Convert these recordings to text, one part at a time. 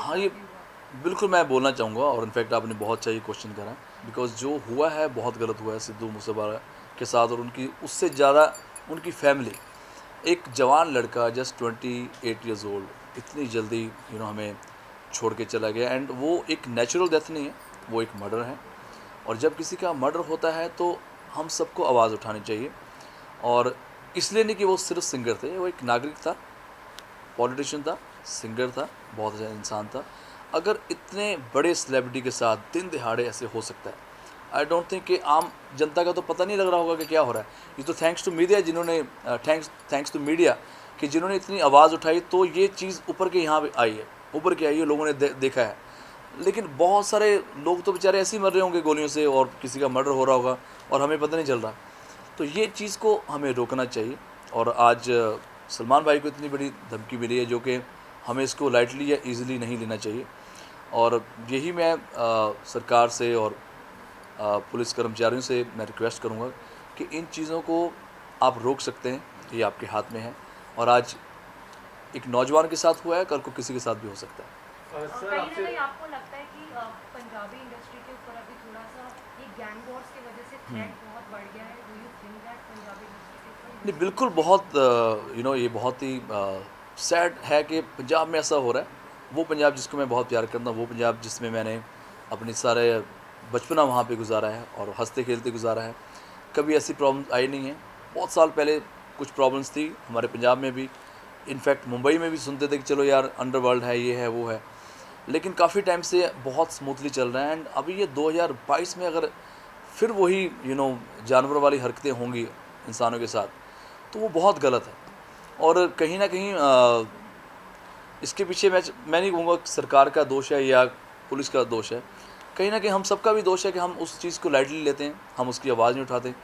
हाँ, ये बिल्कुल मैं बोलना चाहूँगा और इनफैक्ट आपने बहुत सही क्वेश्चन करा बिकॉज़ जो हुआ है बहुत गलत हुआ है सिद्धू मूसेवाला के साथ और उनकी उससे ज़्यादा उनकी फैमिली। एक जवान लड़का जस्ट 28 इयर्स ओल्ड इतनी जल्दी हमें छोड़ के चला गया एंड वो एक नेचुरल डेथ नहीं है, वो एक मर्डर है। और जब किसी का मर्डर होता है तो हम सबको आवाज़ उठानी चाहिए और इसलिए नहीं कि वो सिर्फ सिंगर थे, वो एक नागरिक था, पॉलिटिशियन था, सिंगर था, बहुत अच्छा इंसान था। अगर इतने बड़े सेलिब्रिटी के साथ दिन दिहाड़े ऐसे हो सकता है, आई डोंट थिंक कि आम जनता का तो पता नहीं लग रहा होगा कि क्या हो रहा है। ये तो थैंक्स टू मीडिया जिन्होंने थैंक्स टू मीडिया कि जिन्होंने इतनी आवाज़ उठाई तो ये चीज़ ऊपर के यहाँ पे आई है, ऊपर के आई है, लोगों ने देखा है। लेकिन बहुत सारे लोग तो बेचारे ऐसे ही मर रहे होंगे गोलियों से और किसी का मर्डर हो रहा होगा और हमें पता नहीं चल रहा। तो ये चीज़ को हमें रोकना चाहिए और आज सलमान भाई को इतनी बड़ी धमकी मिली है जो कि हमें इसको लाइटली या ईज़िली नहीं लेना चाहिए। और यही मैं सरकार से और पुलिस कर्मचारियों से मैं रिक्वेस्ट करूँगा कि इन चीज़ों को आप रोक सकते हैं, ये आपके हाथ में है। और आज एक नौजवान के साथ हुआ है, कल को किसी के साथ भी हो सकता है। सर कहीं ना कहीं आपको लगता है कि पंजाबी इंडस्ट्री के ऊपर अभी थोड़ा सा ये गैंग वॉर्स की वजह से थ्रेट बहुत बढ़ गया है? Do you think that Punjabi industry के ऊपर नहीं, बिल्कुल बहुत ये बहुत ही सैड है कि पंजाब में ऐसा हो रहा है। वो पंजाब जिसको मैं बहुत प्यार करता हूँ, वो पंजाब जिसमें मैंने अपनी सारे बचपना वहाँ पे गुजारा है और हंसते खेलते गुजारा है। कभी ऐसी प्रॉब्लम आई नहीं है। बहुत साल पहले कुछ प्रॉब्लम्स थी हमारे पंजाब में भी, इनफैक्ट मुंबई में भी सुनते थे कि चलो यार अंडरवर्ल्ड है, ये है, वो है। लेकिन काफ़ी टाइम से बहुत स्मूथली चल रहा है एंड अभी ये 2022 में अगर फिर वही जानवरों वाली हरकतें होंगी इंसानों के साथ, तो वो बहुत गलत है। और कहीं ना कहीं इसके पीछे मैं नहीं कहूँगा कि सरकार का दोष है या पुलिस का दोष है, कहीं ना कहीं हम सबका भी दोष है कि हम उस चीज़ को लाइटली लेते हैं, हम उसकी आवाज़ नहीं उठाते।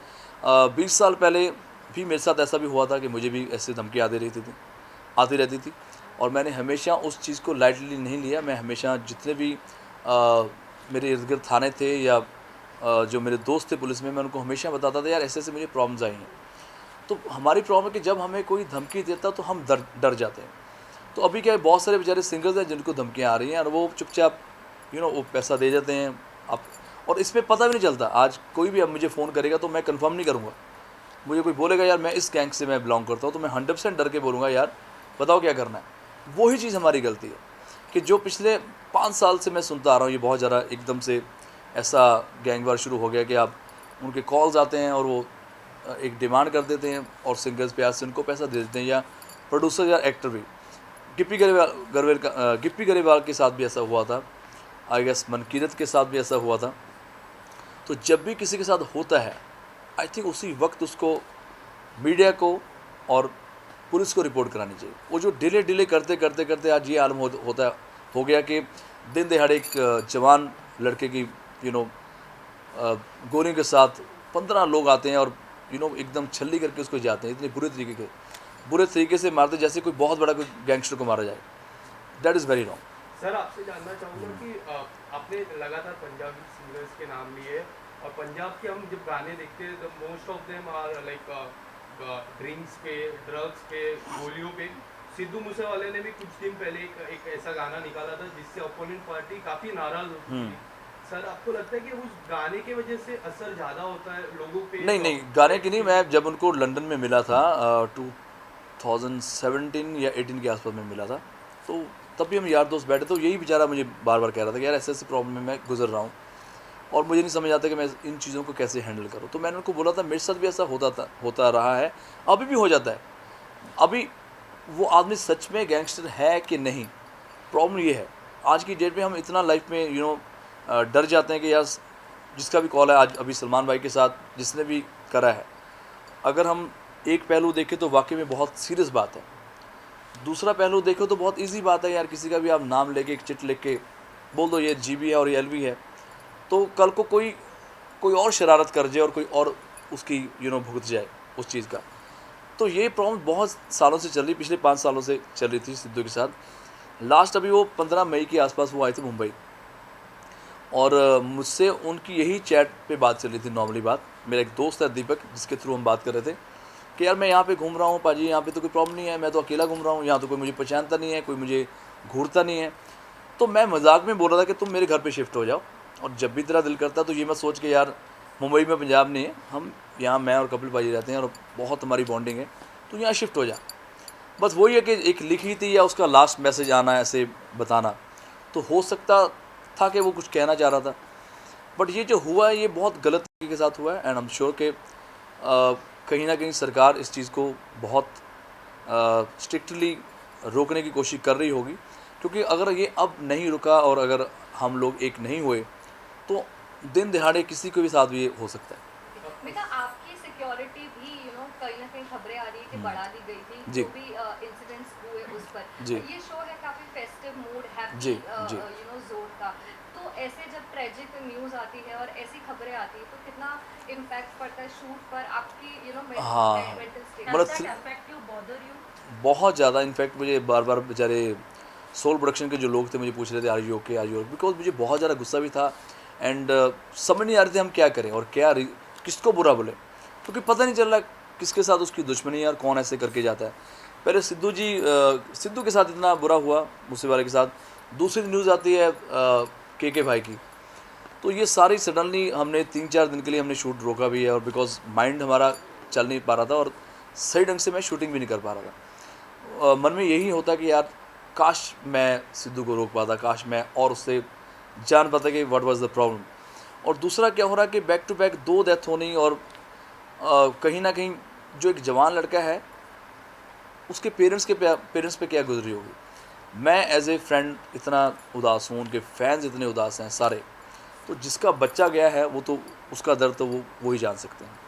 20 साल पहले भी मेरे साथ ऐसा भी हुआ था कि मुझे भी ऐसे धमकी आती रहती थी और मैंने हमेशा उस चीज़ को लाइटली नहीं लिया। मैं हमेशा जितने भी मेरे इर्द गिर्द थाने थे या जो मेरे दोस्त थे पुलिस में, मैं उनको हमेशा बताता था यार ऐसे ऐसे मुझे प्रॉब्लम्स आई हैं। तो हमारी प्रॉब्लम है कि जब हमें कोई धमकी देता तो हम डर जाते हैं। तो अभी क्या है, बहुत सारे बेचारे सिंगर्स हैं जिनको धमकियाँ आ रही हैं और वो चुपचाप वो पैसा दे जाते हैं आप। और इसमें पता भी नहीं चलता, आज कोई भी अब मुझे फ़ोन करेगा तो मैं कंफर्म नहीं करूँगा। मुझे कोई बोलेगा यार मैं इस गैंग से मैं बिलोंग करता हूँ, तो मैं 100% डर के बोलूँगा यार बताओ क्या करना है। वही चीज़ हमारी गलती है कि जो पिछले 5 साल से मैं सुनता आ रहा हूँ, ये बहुत ज़्यादा एकदम से ऐसा गैंग वार शुरू हो गया कि आप उनके कॉल्स आते हैं और वो एक डिमांड कर देते हैं और सिंगर्स प्यार से उनको पैसा दे देते हैं, या प्रोड्यूसर या एक्टर भी। गिप्पी गरेवाल के साथ भी ऐसा हुआ था, आई गेस मनकीरत के साथ भी ऐसा हुआ था। तो जब भी किसी के साथ होता है, आई थिंक उसी वक्त उसको मीडिया को और पुलिस को रिपोर्ट करानी चाहिए। वो जो डिले करते करते करते आज ये आलम हो गया कि दिन दिहाड़े एक जवान लड़के की गोलियों के साथ 15 लोग आते हैं और एकदम छल्ली करके उसको जाते हैं, इतने बुरे तरीके से मारते जैसे कोई बहुत बड़ा कोई गैंगस्टर को मारा जाए। That is very wrong. Sir आपसे जानना चाहूँगा कि आपने लगातार पंजाबी सिंगर्स के नाम लिए और पंजाब के हम जब गाने देखते हैं तो most of them are like drinks पे, ड्रग्स पे, गोलियों पे। सिद्धू मूसेवाले ने भी कुछ दिन पहले एक ऐसा गाना निकाला था जिससे अपोनेंट पार्टी काफ़ी नाराज होती थी। सर आपको लगता है कि उस गाने की वजह से असर ज़्यादा होता है लोगों पे? नहीं, गाने की नहीं, मैं जब उनको लंदन में मिला था 2017 या 18 के आसपास में मिला था, तो तब भी हम यार दोस्त बैठे, तो यही बेचारा मुझे बार बार कह रहा था कि यार ऐसे ऐसे प्रॉब्लम में मैं गुजर रहा हूँ और मुझे नहीं समझ आता कि मैं इन चीज़ों को कैसे हैंडल करूँ। तो मैंने उनको बोला था मेरे साथ भी ऐसा होता रहा है, अभी भी हो जाता है। अभी वो आदमी सच में गैंगस्टर है कि नहीं, प्रॉब्लम ये है आज की डेट में हम इतना लाइफ में डर जाते हैं कि यार जिसका भी कॉल है, आज अभी सलमान भाई के साथ जिसने भी करा है, अगर हम एक पहलू देखें तो वाकई में बहुत सीरियस बात है। दूसरा पहलू देखो तो बहुत इजी बात है यार, किसी का भी आप नाम लेके एक चिट लिख के बोल दो ये जीबी है और ये एलवी है, तो कल को कोई और शरारत कर जाए और कोई और उसकी भुगत जाए उस चीज़ का। तो ये प्रॉब्लम बहुत सालों से चल रही, पिछले 5 सालों से चल रही थी सिद्धू के साथ। लास्ट अभी वो 15 मई के आसपास वो आए थे मुंबई और मुझसे उनकी यही चैट पे बात चल रही थी, नॉर्मली बात। मेरा एक दोस्त है दीपक, जिसके थ्रू हम बात कर रहे थे कि यार मैं यहाँ पे घूम रहा हूँ पाजी, यहाँ पे तो कोई प्रॉब्लम नहीं है, मैं तो अकेला घूम रहा हूँ, यहाँ तो कोई मुझे पहचानता नहीं है, कोई मुझे घूरता नहीं है। तो मैं मजाक में बोल रहा था कि तुम मेरे घर पे शिफ्ट हो जाओ, और जब भी तेरा दिल करता है तो ये मत सोच के यार मुंबई में पंजाब नहीं है, हम यहाँ मैं और कपिल भाई रहते हैं और बहुत हमारी बॉन्डिंग है, तो यहाँ शिफ्ट हो जा। बस वही है कि एक लिखी थी या उसका लास्ट मैसेज आना ऐसे बताना, तो हो सकता था कि वो कुछ कहना चाह रहा था, बट ये जो हुआ है ये बहुत गलत तरीके के साथ हुआ है। एंड आई एम श्योर कि कहीं ना कहीं सरकार इस चीज़ को बहुत स्ट्रिक्टली रोकने की कोशिश कर रही होगी, क्योंकि अगर ये अब नहीं रुका और अगर हम लोग एक नहीं हुए तो दिन दिहाड़े किसी के भी साथ भी ये हो सकता है। बेटा आपकी सिक्योरिटी भी कहीं ना कहीं खबरें आ रही है कि बढ़ा दी गई थी, जी। जो भी इंसिडेंट्स हुए उस पर। जी। ये शो है काफी फेस्टिव मूड हैप्पी जी, जी। जोन का, तो ऐसे जब ट्रेजिक न्यूज़ आती है और ऐसी खबरें आती है तो कितना इम्पैक्ट पड़ता है शूट पर, आपकी हाँ, मेंटल स्टेट? मतलब Does that affect you, bother you? बहुत ज़्यादा। इनफैक्ट मुझे बार बार बेचारे सोल प्रोडक्शन के जो लोग थे मुझे पूछ रहे थे आर यू ओके, बिकॉज मुझे बहुत ज़्यादा गुस्सा भी था। एंड समझ नहीं आ रहे थे हम क्या करें और किसको बुरा बोले, क्योंकि पता नहीं चल रहा किसके साथ उसकी दुश्मनी है और कौन ऐसे करके जाता है। पहले सिद्धू के साथ इतना बुरा हुआ मूसेवाले के साथ, दूसरी न्यूज़ आती है के भाई की, तो ये सारी सडनली हमने 3-4 दिन के लिए हमने शूट रोका भी है, और बिकॉज माइंड हमारा चल नहीं पा रहा था और सही ढंग से मैं शूटिंग भी नहीं कर पा रहा था। मन में यही होता कि यार काश मैं सिद्धू को रोक पाता, काश मैं और उससे जान पाता कि व्हाट वाज द प्रॉब्लम। और दूसरा क्या हो रहा है कि बैक टू बैक 2 डेथ होनी, और कहीं ना कहीं जो एक जवान लड़का है उसके पेरेंट्स पे क्या गुजरी होगी। मैं एज ए फ्रेंड इतना उदास हूँ, उनके फैंस इतने उदास हैं सारे, तो जिसका बच्चा गया है वो तो उसका दर्द तो वो ही जान सकते हैं।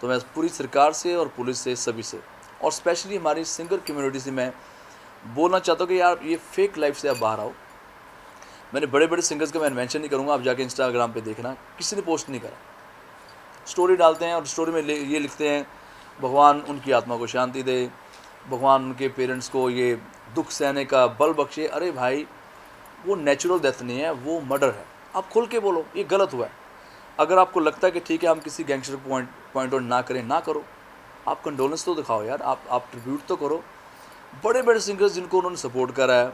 तो मैं पूरी सरकार से और पुलिस से सभी से और स्पेशली हमारी सिंगर कम्युनिटी से मैं बोलना चाहता हूँ कि यार ये फेक लाइफ से आप बाहर आओ। मैंने बड़े बड़े सिंगर्स का मैं मेंशन नहीं करूँगा, आप जाके इंस्टाग्राम पे देखना, किसी ने पोस्ट नहीं करा, स्टोरी डालते हैं और स्टोरी में ये लिखते हैं भगवान उनकी आत्मा को शांति दे, भगवान उनके पेरेंट्स को ये दुख सहने का बल बख्शे। अरे भाई वो नेचुरल डेथ नहीं है, वो मर्डर है। आप खुल के बोलो ये गलत हुआ है। अगर आपको लगता है कि ठीक है हम किसी गैंगस्टर को पॉइंट आउट ना करें, ना करो, आप कंडोलेंस तो दिखाओ यार, आप ट्रिब्यूट तो करो। बड़े बड़े सिंगर्स जिनको उन्होंने सपोर्ट करा है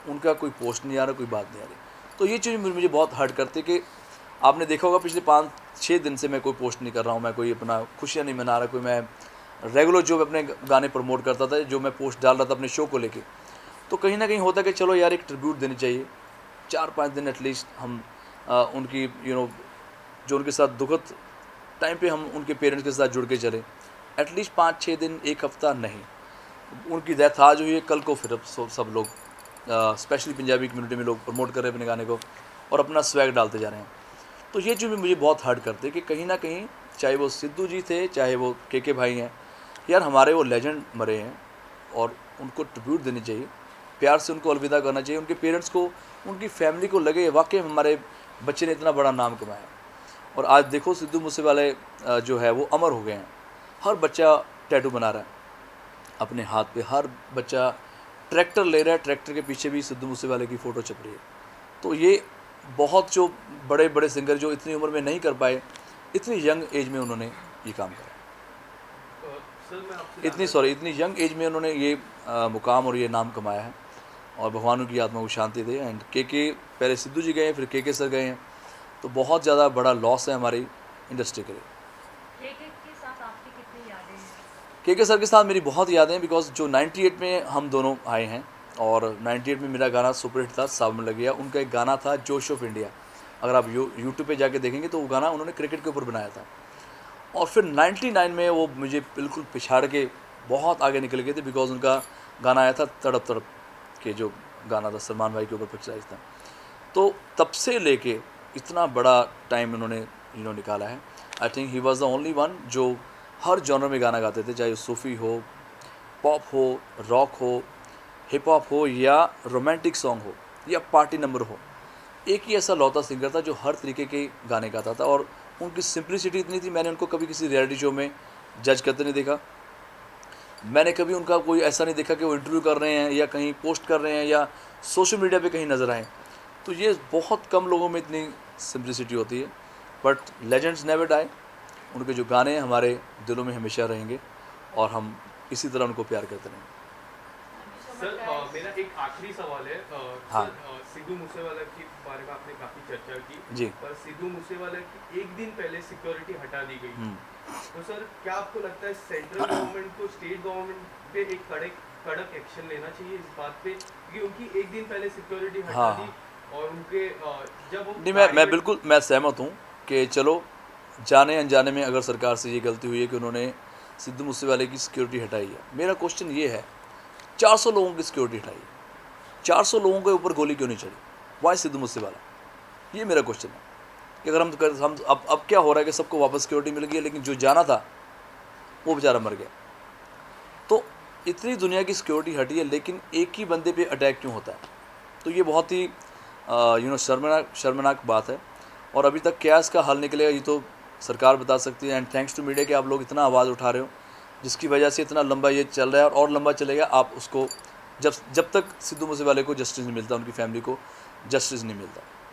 उनका कोई पोस्ट नहीं आ रहा, कोई बात नहीं आ रही, तो ये चीज़ मुझे बहुत हर्ट करती है कि आपने देखा होगा पिछले 5-6 दिन से मैं कोई पोस्ट नहीं कर रहा हूँ, मैं कोई अपना खुशियाँ नहीं मना रहा, कोई मैं रेगुलर जो अपने गाने प्रमोट करता था, जो मैं पोस्ट डाल रहा था अपने शो को लेके, तो कहीं ना कहीं होता कि चलो यार एक ट्रिब्यूट देनी चाहिए, 4-5 दिन एटलीस्ट हम उनकी जो उनके साथ दुखद टाइम पे हम उनके पेरेंट्स के साथ जुड़ के चले, एटलीस्ट 5-6 दिन, एक हफ्ता नहीं। उनकी डेथ आज हुई है, कल को फिर सब लोग स्पेशली पंजाबी कम्युनिटी में लोग प्रमोट कर रहे हैं अपने गाने को और अपना स्वैग डालते जा रहे हैं। तो ये चीज़ भी मुझे बहुत हर्ट करती है कि कहीं ना कहीं चाहे वो सिद्धू जी थे, चाहे वो के भाई हैं, यार हमारे वो लेजेंड मरे हैं और उनको ट्रिब्यूट देनी चाहिए, प्यार से उनको अलविदा करना चाहिए। उनके पेरेंट्स को, उनकी फैमिली को लगे वाकई हमारे बच्चे ने इतना बड़ा नाम कमाया। और आज देखो सिद्धू मूसेवाले जो है वो अमर हो गए हैं। हर बच्चा टैटू बना रहा है अपने हाथ पे, हर बच्चा ट्रैक्टर ले रहा है, ट्रैक्टर के पीछे भी सिद्धू मूसेवाले की फ़ोटो छप रही है। तो ये बहुत जो बड़े बड़े सिंगर जो इतनी उम्र में नहीं कर पाए, इतनी यंग एज में उन्होंने ये काम करा। इतनी यंग एज में उन्होंने ये मुकाम और ये नाम कमाया है, और भगवान उनकी आत्मा को शांति दे। एंड के पहले सिद्धू जी गए, फिर के सर गए हैं, तो बहुत ज़्यादा बड़ा लॉस है हमारी इंडस्ट्री के लिए। के साथ आपकी कितनी यादें हैं? के सर के साथ मेरी बहुत यादें हैं, बिकॉज जो 98 में हम दोनों आए हैं और 98 में मेरा गाना सुपरहिट था, सावन लग गया। उनका एक गाना था जोश ऑफ इंडिया, अगर आप यूट्यूब पे जाके देखेंगे तो वो गाना उन्होंने क्रिकेट के ऊपर बनाया था। और फिर 99 में वो मुझे बिल्कुल पिछाड़ के बहुत आगे निकल गए थे, बिकॉज उनका गाना आया था तड़प तड़प के, जो गाना था सलमान भाई के ऊपर पिक्चराइज था। तो तब से लेके इतना बड़ा टाइम उन्होंने निकाला है। I think he was the only one जो हर जॉनर में गाना गाते थे, चाहे सूफ़ी हो, पॉप हो, रॉक हो, हिप हॉप हो, या रोमांटिक सॉन्ग हो, या पार्टी नंबर हो। एक ही ऐसा लौता सिंगर था जो हर तरीके के गाने गाता था, और उनकी सिंप्लिसिटी इतनी थी, मैंने उनको कभी किसी रियलिटी शो में जज करते नहीं देखा। मैंने कभी उनका कोई ऐसा नहीं देखा कि वो इंटरव्यू कर रहे हैं या कहीं पोस्ट कर रहे हैं या सोशल मीडिया पे कहीं नज़र आए। तो ये बहुत कम लोगों में इतनी सिंप्लिसिटी होती है। बट लेजेंड्स नेवर डाई, उनके जो गाने हैं हमारे दिलों में हमेशा रहेंगे और हम इसी तरह उनको प्यार करते रहेंगे। सर मेरा एक आखिरी सवाल है। हाँ। सर सिद्धू मूसेवाला के बारे में आपने काफ़ी चर्चा की जी। पर सिद्धू मूसेवाला की एक दिन पहले सिक्योरिटी हटा दी गई तो सर क्या आपको लगता है सेंट्रल गवर्नमेंट को स्टेट गवर्नमेंट पे एक कड़क एक्शन लेना चाहिए इस बात पे क्योंकि उनकी एक दिन पहले सिक्योरिटी हटा हाँ। दी और उनके जब वो नहीं, गाड़ी मैं में- बिल्कुल मैं सहमत हूँ कि चलो जाने अनजाने में अगर सरकार से ये गलती हुई है कि उन्होंने सिद्धू मूसेवाले की सिक्योरिटी हटाई है। मेरा क्वेश्चन ये है 400 लोगों की सिक्योरिटी हटाई है, 400 लोगों के ऊपर गोली क्यों नहीं चली? वाई सिद्धू मूसेवाला? ये मेरा क्वेश्चन है कि अगर हम अब क्या हो रहा है कि सबको वापस सिक्योरिटी मिल गई है लेकिन जो जाना था वो बेचारा मर गया। तो इतनी दुनिया की सिक्योरिटी हटी है लेकिन एक ही बंदे पे अटैक क्यों होता है? तो ये बहुत ही शर्मनाक बात है और अभी तक क्या इसका हल निकलेगा ये तो सरकार बता सकती है। एंड थैंक्स टू मीडिया कि आप लोग इतना आवाज़ उठा रहे हो जिसकी वजह से इतना लंबा ये चल रहा है और लंबा चलेगा। आप उसको जब तक सिद्धू मूसेवाले को जस्टिस नहीं मिलता, उनकी फैमिली को जस्टिस नहीं मिलता,